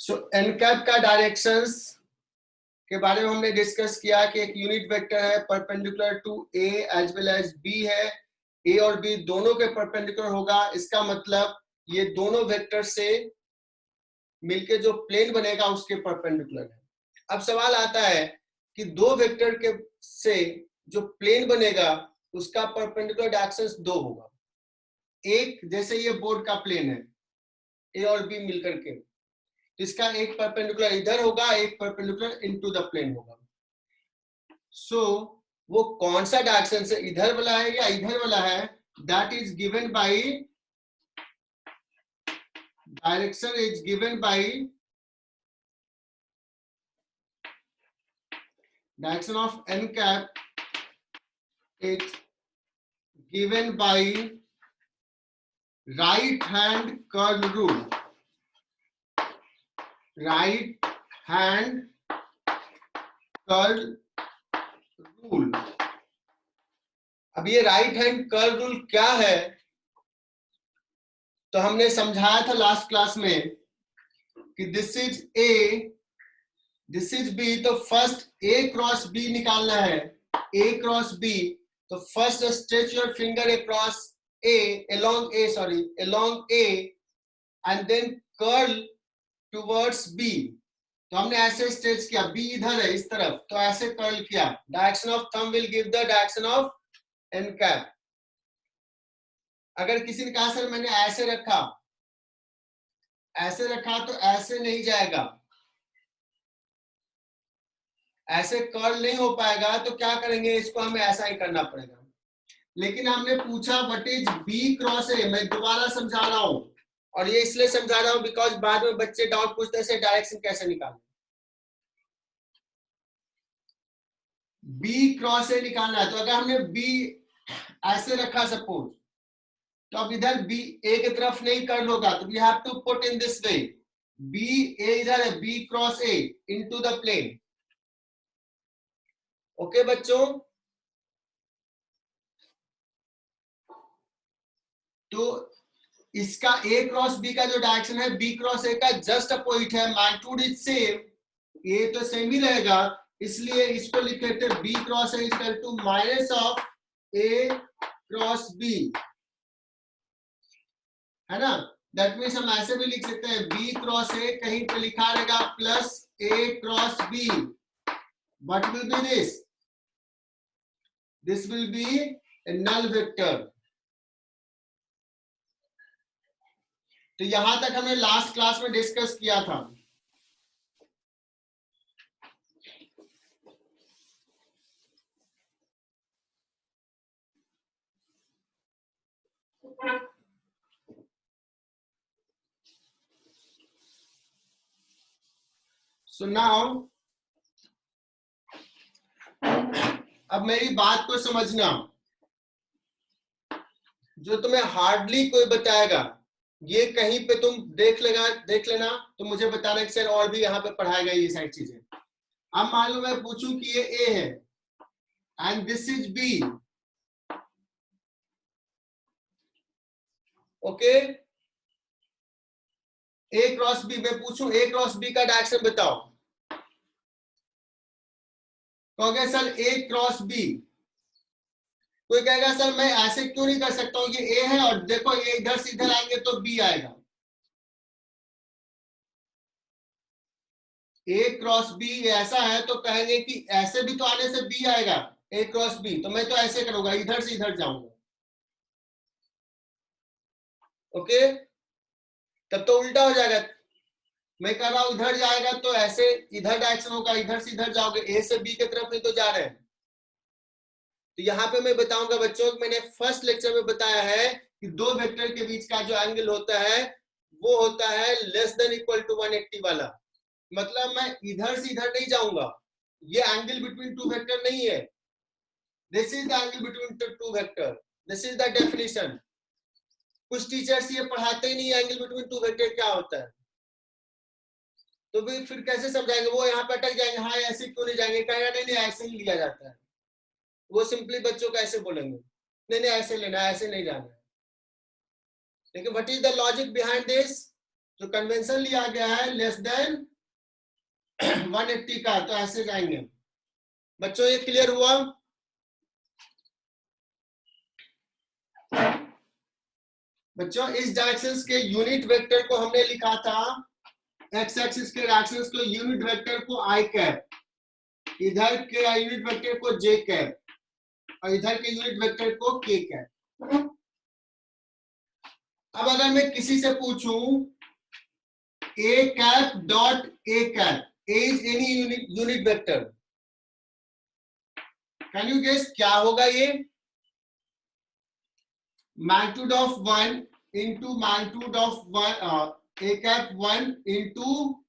सो NCAP का directions के बारे में हमने डिस्कस किया कि एक यूनिट वेक्टर है perpendicular to A as well as B है, ए और बी दोनों के परपेंडिकुलर होगा। इसका मतलब ये दोनों वेक्टर से मिलके जो प्लेन बनेगा उसके परपेंडिकुलर है। अब सवाल आता है कि दो वेक्टर के से जो प्लेन बनेगा उसका परपेंडिकुलर डायरेक्शंस दो होगा। एक जैसे ये बोर्ड का प्लेन है ए और बी मिलकर के, इसका एक परपेंडिकुलर इधर होगा, एक परपेंडिकुलर इनटू द प्लेन होगा। सो वो कौन सा डायरेक्शन से, इधर वाला है या इधर वाला है, that is given by, direction is given by direction of n cap is given by right hand curl rule. Right hand curl rule. अब ये राइट हैंड कर्ल रूल क्या है, तो हमने समझाया था लास्ट क्लास में कि this is A, this is B, तो फर्स्ट ए क्रॉस बी निकालना है। ए क्रॉस बी, तो first stretch your finger across A, along A, sorry, along A and then curl towards B। तो हमने ऐसे stretch किया, बी इधर है इस तरफ, तो ऐसे कर्ल किया। Direction of thumb will give the direction of n cap. अगर किसी ने कहा सर मैंने ऐसे रखा, ऐसे रखा तो ऐसे नहीं जाएगा, ऐसे कर्ल नहीं हो पाएगा, तो क्या करेंगे, इसको हमें ऐसा ही करना पड़ेगा। लेकिन हमने पूछा what is B cross A, मैं दोबारा समझा रहा हूं, और ये इसलिए समझा रहा हूं बिकॉज बाद में बच्चे डाउट पूछते हैं डायरेक्शन कैसे निकालें। बी क्रॉस ए निकालना है, तो अगर हमने बी ऐसे रखा सपोज, तो अब इधर बी ए की तरफ नहीं कर्ल होगा, तो we have to put in this way, b a इधर है, b cross a into the plane. Okay बच्चों, तो इसका ए क्रॉस बी का जो डायरेक्शन है बी क्रॉस ए का जस्ट अपोजिट है, मैग्नीट्यूड इज सेम, ए तो सेम ही रहेगा, इसलिए इसको लिख लेते हैं B cross A is equal to minus of A cross B, है ना। दैट मीन्स हम ऐसे भी लिख सकते हैं बी क्रॉस ए, कहीं पे लिखा रहेगा plus A cross B, what will be this, this will be a null vector. तो यहां तक हमने लास्ट क्लास में डिस्कस किया था। So now, अब मेरी बात को समझना, जो तुम्हें हार्डली कोई बताएगा, ये कहीं पे तुम देख लेना, तो मुझे बताना कि सर और भी यहाँ पे पढ़ाएगा ये सारी चीजें। अब मान लो मैं पूछूं कि ये ए है and this is B, okay, A cross B, मैं पूछूं ए क्रॉस बी का डायरेक्शन बताओ, कहोगे सर ए क्रॉस बी। कोई कहेगा सर मैं ऐसे क्यों नहीं कर सकता हूं, ये ए है और देखो ये इधर से इधर आएंगे तो बी आएगा। ए क्रॉस बी ऐसा है तो कहेंगे कि ऐसे भी तो आने से बी आएगा, ए क्रॉस बी, तो मैं तो ऐसे करूंगा, इधर से इधर जाऊंगा, ओके। तब तो उल्टा हो जाएगा, मैं कह रहा हूं इधर जाएगा तो ऐसे इधर डायरेक्शन होगा, इधर से इधर जाओगे, ए से बी की तरफ नहीं तो जा रहे हैं। तो यहाँ पे मैं बताऊंगा बच्चों, मैंने फर्स्ट लेक्चर में बताया है कि दो वेक्टर के बीच का जो एंगल होता है वो होता है लेस देन इक्वल टू 180 वाला, मतलब मैं इधर से इधर नहीं जाऊंगा, ये एंगल बिटवीन टू वेक्टर नहीं है, this is the angle between two vector, this is the definition. कुछ टीचर्स ये पढ़ाते ही नहीं एंगल बिटवीन टू वेक्टर क्या होता है, तो भी फिर कैसे समझाएंगे, वो यहाँ पे अटक जाएंगे, हाँ ऐसे क्यों नहीं जाएंगे, कहेगा नहीं नहीं ऐसे ही लिया जाता है, वो सिंपली बच्चों को ऐसे बोलेंगे नहीं नहीं ऐसे लेना, ऐसे नहीं जाना है। लेकिन what is the logic behind this, जो कन्वेंशन लिया गया है लेस देन 180 का, तो ऐसे जाएंगे। बच्चों ये क्लियर हुआ? बच्चों इस डायरेक्शन के यूनिट वेक्टर को हमने लिखा था, एक्स एक्सिस के डायरेक्शन को यूनिट वेक्टर को आई कैप, इधर के यूनिट वेक्टर को जे कैप और इधर के यूनिट वेक्टर को के कैप। अब अगर मैं किसी से पूछूं a cap dot a cap, a is any unit vector, can you guess क्या होगा? ये magnitude of 1 into magnitude of a cap 1 into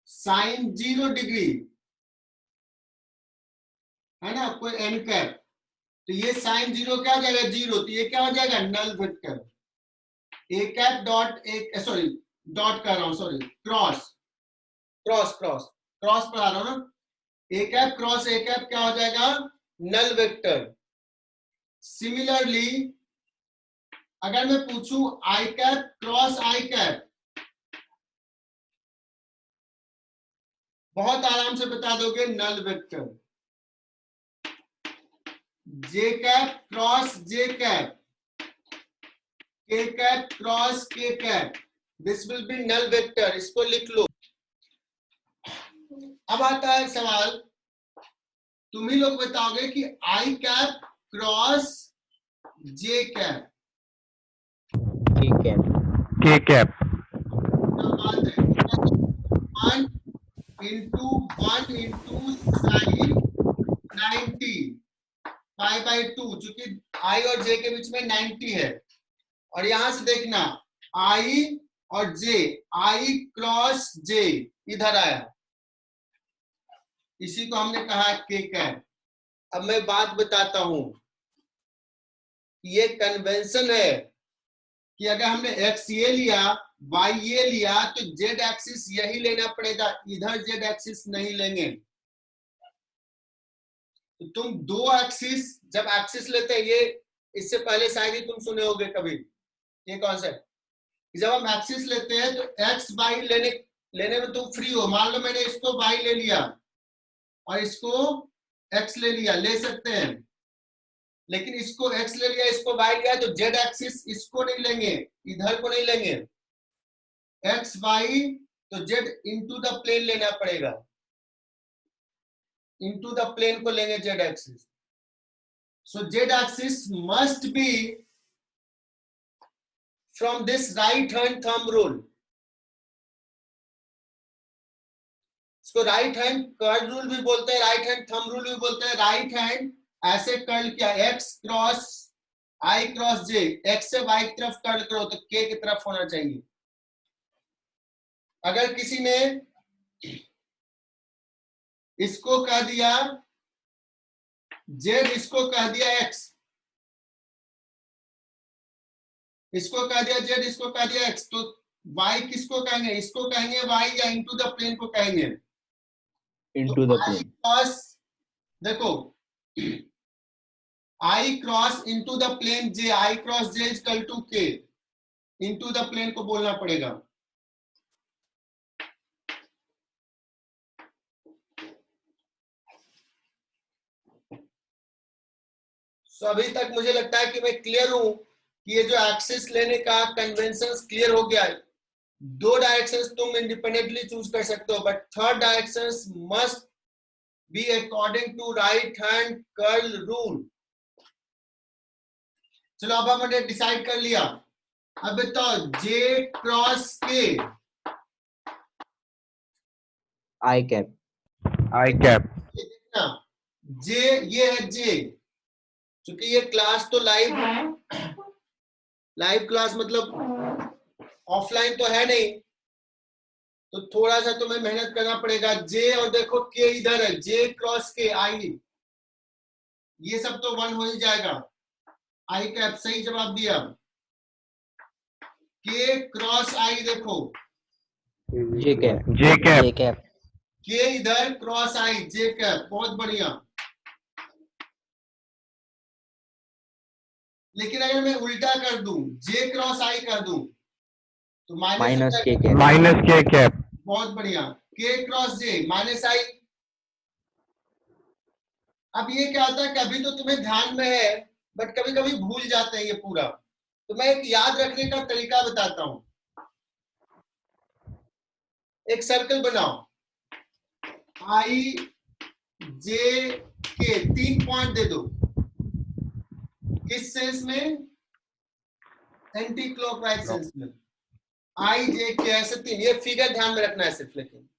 sine 0 degree, है ना, कोई एन कैप, तो ये साइन 0 क्या हो जाएगा? 0, तो ये क्या हो जाएगा? Null vector. A cap dot A, sorry dot कर रहा हूं, sorry cross cross cross cross पढ़ा रहा हूं ना, A cap cross A cap क्या हो जाएगा? Null vector. सिमिलरली अगर मैं पूछूं I cap cross I cap, बहुत आराम से बता दोगे, null vector. J cap cross J cap, K cap cross K cap, this will be null vector, इसको लिख लो। अब आता है सवाल, तुम ही लोग बताओगे कि आई cap cross J cap, K cap क्या बात है? 1 इंटू साइन 90 5/2, चूंकि आई और जे के बीच में 90 है, और यहां से देखना आई और जे, आई क्रॉस जे इधर आया, इसी को हमने कहा के कैप। अब मैं बात बताता हूं, ये कन्वेंशन है कि अगर हमने एक्स ये लिया वाई ये लिया तो जेड एक्सिस यही लेना पड़ेगा, इधर जेड एक्सिस नहीं लेंगे। तो तुम दो एक्सिस जब एक्सिस लेते हैं, ये इससे पहले शायद ही तुम सुने होगे कभी ये कॉन्सेप्ट, जब हम एक्सिस लेते हैं तो एक्स वाई लेने में तुम फ्री हो। मान लो मैंने इसको वाई ले लिया और इसको एक्स ले लिया, ले सकते हैं, लेकिन इसको एक्स ले लिया इसको वाई लिया तो जेड एक्सिस इसको नहीं लेंगे, इधर को नहीं लेंगे, एक्स वाई तो जेड इनटू द प्लेन लेना पड़ेगा, इनटू द प्लेन को लेंगे Z axis. So Z axis must be from this right hand thumb rule, इसको राइट हैंड कर्ल रूल भी बोलते हैं, राइट हैंड थंब रूल भी बोलते हैं। राइट हैंड ऐसे कर्ल किया, एक्स क्रॉस आई क्रॉस जे, एक्स से वाई की तरफ कर्ल करो तो के की तरफ होना चाहिए। अगर किसी ने इसको कह दिया जेड, इसको कह दिया एक्स, इसको कह दिया जेड, इसको कह दिया एक्स, तो वाई किसको कहेंगे? इसको कहेंगे वाई या इनटू द प्लेन को कहेंगे? Into the plane. क्रॉस देखो, i cross into the plane j, i cross j is equal to k, into the plane को बोलना पड़ेगा। सो अभी तक मुझे लगता है कि मैं क्लियर हूं कि ये जो एक्सिस लेने का कन्वेंशन क्लियर हो गया है। दो डायरेक्शंस तुम इंडिपेंडेंटली चूज कर सकते हो, but third directions must be according to right hand curl rule. चलो अब हमने डिसाइड कर लिया, अब बताओ जे क्रॉस के, आई कैप जे ये है जे, क्योंकि ये क्लास तो लाइव क्लास मतलब ऑफलाइन तो है नहीं, तो थोड़ा सा तुम्हें मेहनत करना पड़ेगा। जे और देखो के इधर है, जे क्रॉस के आई, ये सब तो 1 हो ही जाएगा। आई कैप सही जवाब दिया। के क्रॉस आई देखो, जे कैप के इधर क्रॉस आई जे कैप, बहुत बढ़िया। लेकिन अगर मैं उल्टा कर दूं, जे क्रॉस आई कर दूं, तो माइनस के कैप, माइनस के कैप, बहुत बढ़िया। के क्रॉस जे माइनस आई। अब ये क्या होता है, कभी तो तुम्हें ध्यान में है बट कभी कभी भूल जाते हैं ये पूरा, तो मैं एक याद रखने का तरीका बताता हूं। एक सर्कल बनाओ, आई जे के 3 पॉइंट दे दो। किस सेंस में? एंटी क्लॉकवाइज सेंस में। आई जे के ऐसे 3, ये फिगर ध्यान में रखना है सिर्फ, लेकिन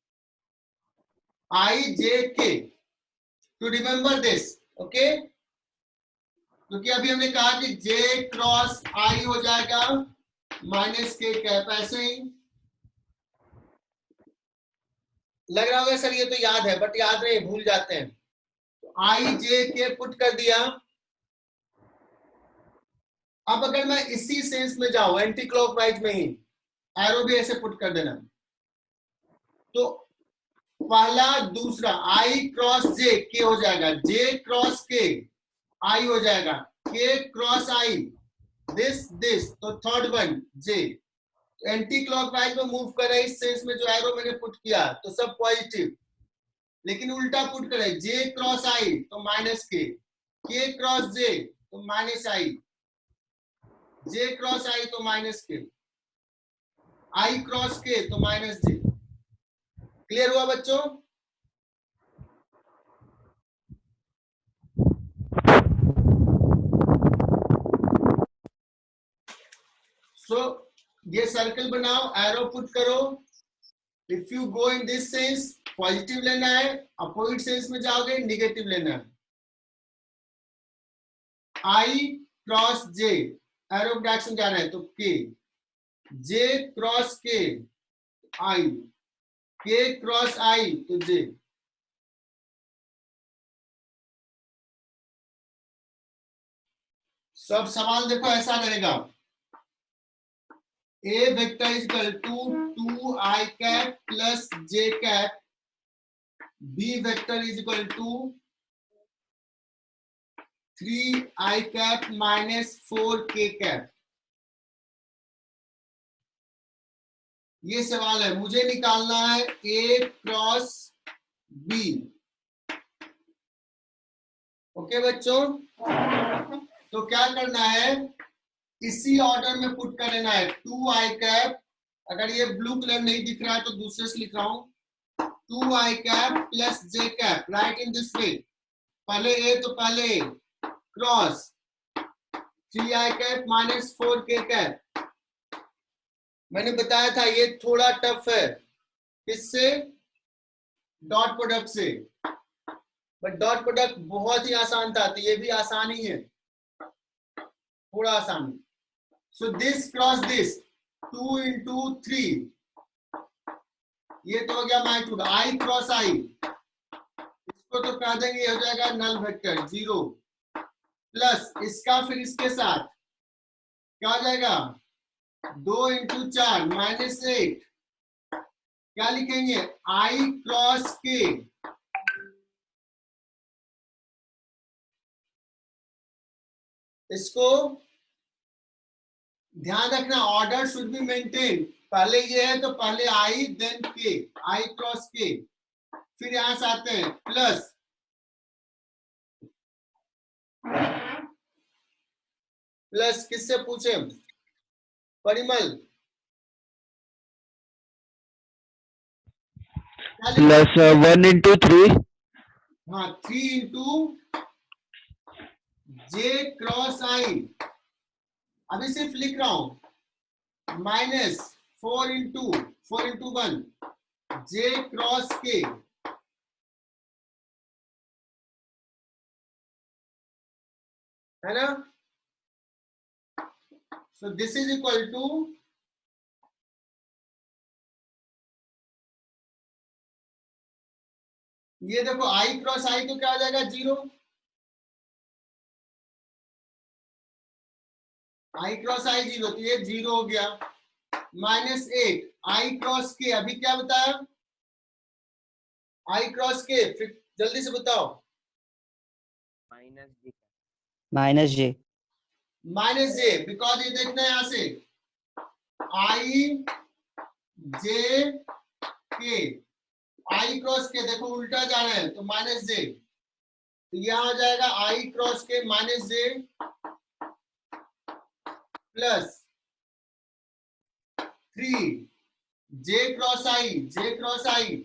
आई जे के टू रिमेंबर दिस, ओके। क्योंकि अभी हमने कहा कि जे क्रॉस आई हो जाएगा माइनस के कैप, ऐसे ही लग रहा होगा सर ये तो याद है, बट याद नहीं, भूल जाते हैं। तो आई जे के पुट कर दिया। अब अगर मैं इसी सेंस में जाऊं, एंटी क्लॉकवाइज में ही, एरो भी ऐसे पुट कर देना। तो पहला दूसरा आई क्रॉस जे के हो जाएगा, जे क्रॉस के आई हो जाएगा, के क्रॉस आई दिस, तो थर्ड वन जे। एंटी क्लॉकवाइज में मूव कर रहे इस सेंस में, जो एरो मैंने पुट किया तो सब पॉजिटिव, लेकिन उल्टा पुट करे, जे क्रॉस आई तो माइनस के क्रॉस जे तो माइनस आई, जे क्रॉस आई तो माइनस के, आई क्रॉस के तो माइनस जे। क्लियर हुआ बच्चों? सो ये सर्कल बनाओ, एरो पुट करो। If you go in this sense positive लेना है, अपोजिट सेंस में जाओगे निगेटिव लेना है। आई क्रॉस जे, एरो डायरेक्शन जा रहा है तो के, जे क्रॉस के आई, के क्रॉस आई तो जे। सब सवाल देखो ऐसा रहेगा, a vector is equal to 2i cap plus j cap, b vector is equal to 3i cap minus 4k cap. ये सवाल है, मुझे निकालना है ए क्रॉस बी। ओके बच्चों, तो क्या करना है, इसी ऑर्डर में पुट कर लेना है। 2i कैप, अगर ये ब्लू कलर नहीं दिख रहा है तो दूसरे से लिख रहा हूं, 2i cap plus j cap, right in this वे। पहले ए तो पहले cross 3i cap minus 4k cap. मैंने बताया था ये थोड़ा टफ है, किससे? डॉट प्रोडक्ट से, बट डॉट प्रोडक्ट बहुत ही आसान था, तो ये भी आसान ही है, थोड़ा आसान। So this cross this, 2 into 3, ये तो हो गया माई टू, आई क्रॉस आई, इसको तो कह देंगे, ये हो जाएगा नल वेक्टर 0, प्लस इसका फिर इसके साथ क्या हो जाएगा, 2 into 4 माइनस 8, क्या लिखेंगे, आई क्रॉस के, इसको ध्यान रखना, ऑर्डर शुड बी मेंटेन। पहले ये है तो पहले आई देन के, आई क्रॉस के, फिर यहां से आते हैं प्लस, प्लस किससे पूछे, परिमल? प्लस 1 into 3, हाँ 3 into जे क्रॉस आई, अभी सिर्फ लिख रहा हूं, माइनस 4 into 1 जे क्रॉस के, है ना? So this is equal to, ये देखो आई क्रॉस आई तो क्या आ जाएगा, 0, आई क्रॉस आई 0, तो ये 0 हो गया, माइनस 8 आई क्रॉस के, अभी क्या बताया, आई क्रॉस के, फिर जल्दी से बताओ, minus J, minus J, because ये देखना है यहां से, आई जे के, आई क्रॉस के, देखो उल्टा जा रहे हैं तो माइनस जे, तो यहां हो जाएगा आई क्रॉस के माइनस जे प्लस 3 जे क्रॉस आई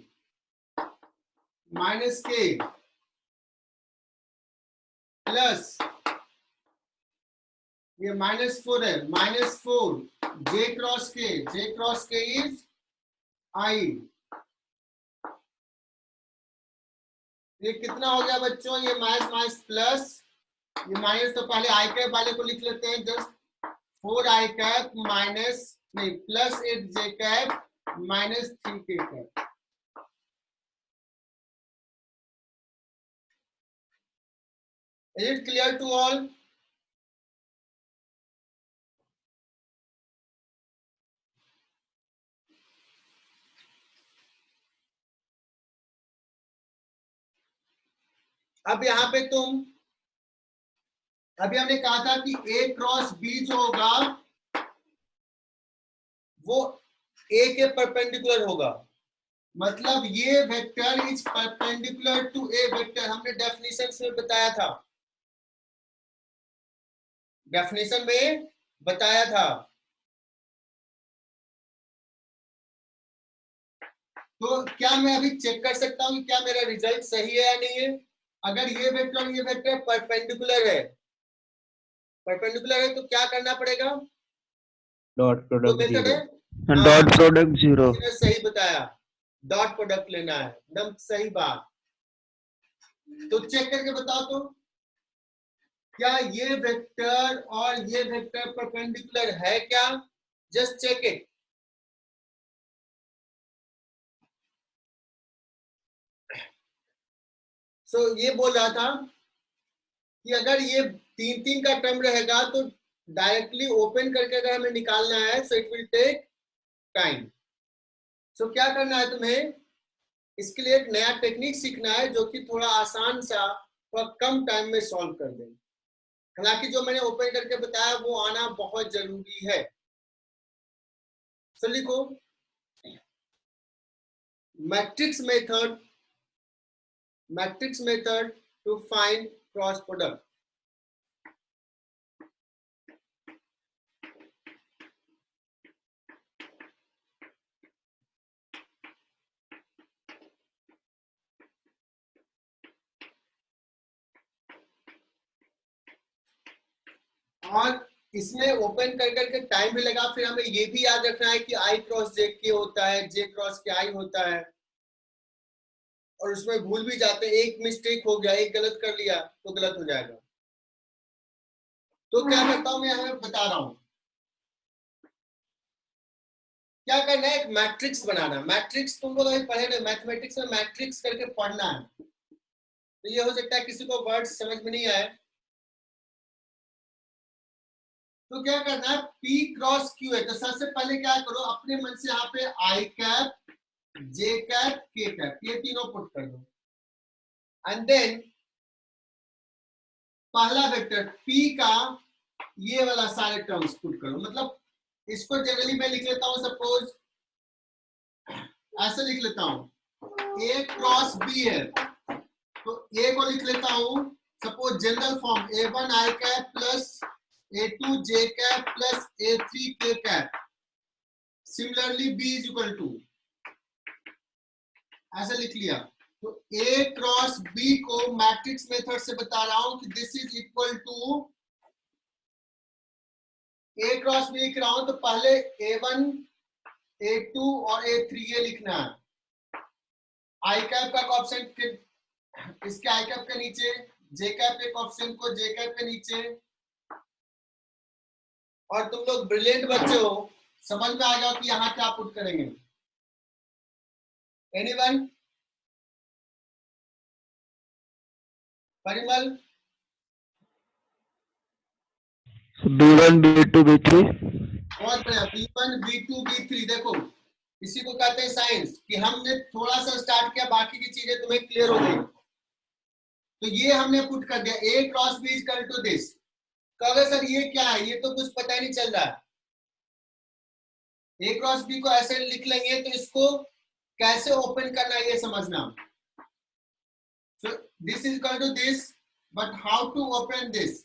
माइनस के प्लस ये -4 है, -4 जे क्रॉस के इज आई। ये कितना हो गया बच्चों, ये माइनस माइनस प्लस, ये माइनस तो पहले आई कैप वाले को लिख लेते हैं, जस्ट 4 आई कैप माइनस नहीं प्लस 8 जे कैप माइनस 3 के cap. Is it clear to all? अब यहाँ पे तुम, अभी हमने कहा था कि A क्रॉस B जो होगा वो A के परपेंडिकुलर होगा, मतलब ये vector is perpendicular to A vector, हमने डेफिनेशन में बताया था, डेफिनेशन में बताया था। तो क्या मैं अभी चेक कर सकता हूं कि क्या मेरा रिजल्ट सही है या नहीं है? अगर ये वेक्टर परपेंडिकुलर है तो क्या करना पड़ेगा? डॉट प्रोडक्ट मेथड है, डॉट प्रोडक्ट 0। सही बताया, डॉट प्रोडक्ट लेना है, एकदम सही बात। तो चेक करके बताओ तो क्या ये वेक्टर और ये वेक्टर परपेंडिकुलर है क्या? Just check it. सो ये बोल रहा था कि अगर ये 3 का टर्म रहेगा तो डायरेक्टली ओपन करके अगर हमें निकालना है so it will take time. So क्या करना है तुम्हें, इसके लिए एक नया टेक्निक सीखना है जो कि थोड़ा आसान सा, थोड़ा कम टाइम में सॉल्व कर दे। हालांकि जो मैंने ओपन करके बताया वो आना बहुत जरूरी है। सो लिखो matrix method to find cross product. और इसमें ओपन कर करके टाइम भी लगा, फिर हमें ये भी याद रखना है कि आई क्रॉस जे के होता है, जे क्रॉस के आई होता है, और उसमें भूल भी जाते हैं, एक मिस्टेक हो गया, एक गलत कर लिया तो गलत हो जाएगा। तो क्या करता हूं मैं, हमें बता रहा हूं क्या करना है, एक मैट्रिक्स बनाना। मैट्रिक्स तुम लोग अभी पढ़े ना, मैथमेटिक्स में मैट्रिक्स करके पढ़ना है। तो ये हो सकता है किसी को वर्ड समझ में नहीं आए, तो क्या करना है, P क्रॉस Q है, तो सबसे पहले क्या करो, अपने मन से यहाँ पे आई कैप, जे कैप, के कैप, ये तीनों पुट कर दो, एंड देन पहला वेक्टर P का ये वाला सारे टर्म्स पुट करो। मतलब इसको जनरली मैं लिख लेता हूं, सपोज ऐसे लिख लेता हूं, A क्रॉस B है तो A को लिख लेता हूं suppose general form A1 I cap plus A2 J cap plus A3 K cap. Similarly B is equal to, ऐसा लिख लिया। तो A क्रॉस B को मैट्रिक्स मेथड से बता रहा हूं कि this is equal to, A cross B लिख रहा हूं तो पहले A1 A2 और A3 ये लिखना है। आई कैप का ऑप्शन इसके आई कैप के नीचे, जे कैप एक ऑप्शन को जे कैप के नीचे। और तुम लोग ब्रिलियंट बच्चे हो, समझ में आ गया कि यहाँ क्या पुट करेंगे। Anyone? Parimal? B1 B2 B3। बहुत बढ़िया, B1 B2 B3। देखो इसी को कहते हैं साइंस, कि हमने थोड़ा सा स्टार्ट किया, बाकी की चीजें तुम्हें क्लियर हो गई। तो ये हमने पुट कर दिया, A cross B is equal to this. कहोगे सर ये क्या है, ये तो कुछ पता ही नहीं चल रहा है। ए क्रॉस बी को ऐसे लिख लेंगे, तो इसको कैसे ओपन करना है ये समझना। So this is equal to this, but how to open this.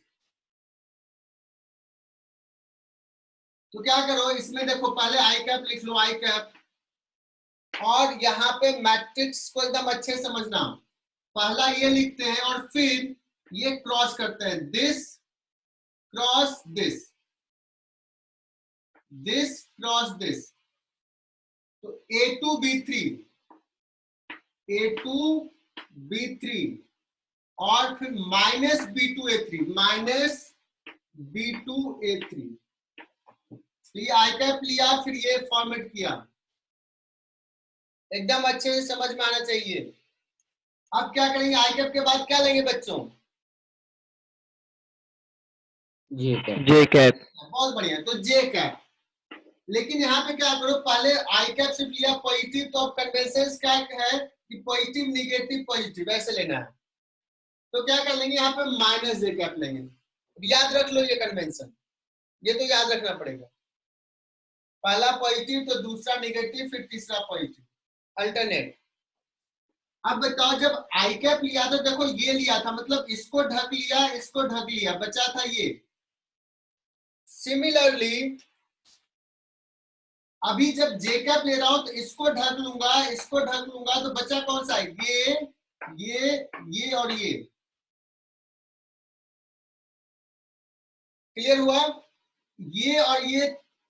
तो क्या करो, इसमें देखो पहले आई कैप लिख लो, आई कैप, और यहाँ पे मैट्रिक्स को एकदम अच्छे से समझना। पहला ये लिखते हैं और फिर ये क्रॉस करते हैं, this cross this, this cross this. तो A2B3, A2B3 और फिर माइनस B2A3, माइनस B2A3। ये आई कैप लिया, फिर ये फॉर्मेट किया, एकदम अच्छे से समझ में आना चाहिए। अब क्या करेंगे, आई कैप के बाद क्या लेंगे बच्चों? जे कैप। J cap. बहुत बढ़िया, तो जे कैप। लेकिन यहाँ पे क्या करो, पहले आई कैप से लिया पॉजिटिव, तो अब कन्वेंशन क्या है कि पॉजिटिव निगेटिव पॉजिटिव ऐसे लेना है। तो क्या कर लेंगे, यहाँ पे माइनस जे कैप लेंगे। याद रख लो ये कन्वेंशन, ये तो याद रखना पड़ेगा। पहला पॉजिटिव तो दूसरा निगेटिव, फिर तीसरा पॉजिटिव, अल्टरनेट। अब बताओ, जब आई कैप लिया था, देखो ये लिया था, मतलब इसको ढक लिया, इसको ढक लिया, बचा था ये। सिमिलरली अभी जब जे कैप ले रहा हूं तो इसको ढक लूंगा, इसको ढक लूंगा, तो बचा कौन सा है, ये और ये। क्लियर हुआ? ये और ये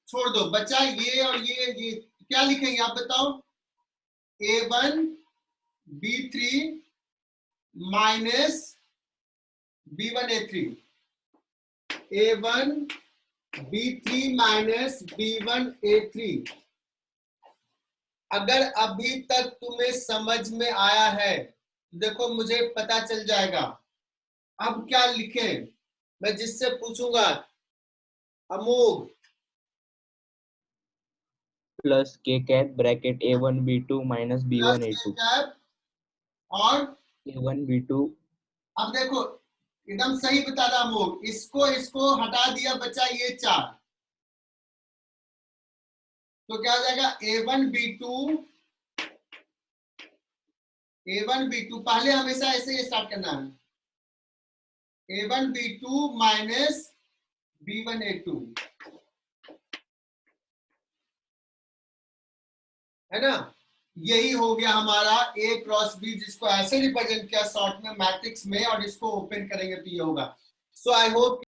छोड़ दो, बचा ये और ये। क्या लिखेंगे आप बताओ? A1B3 minus B1A3, A1B3 minus B1A3। अगर अभी तक तुम्हें समझ में आया है, देखो मुझे पता चल जाएगा। अब क्या लिखें, मैं जिससे पूछूंगा, अमोघ प्लस के cap bracket A1B2 minus B1A2, और A1B2। अब देखो एकदम सही बता रहा अमोघ, इसको हटा दिया, बचा ये 4। तो क्या हो जाएगा, A1B2 पहले हमेशा ऐसे स्टार्ट करना है, A1B2 माइनस B1A2, है ना। यही हो गया हमारा A क्रॉस B, जिसको ऐसे रिप्रेजेंट किया शॉर्ट में मैट्रिक्स में, और इसको ओपन करेंगे तो ये होगा। सो आई होप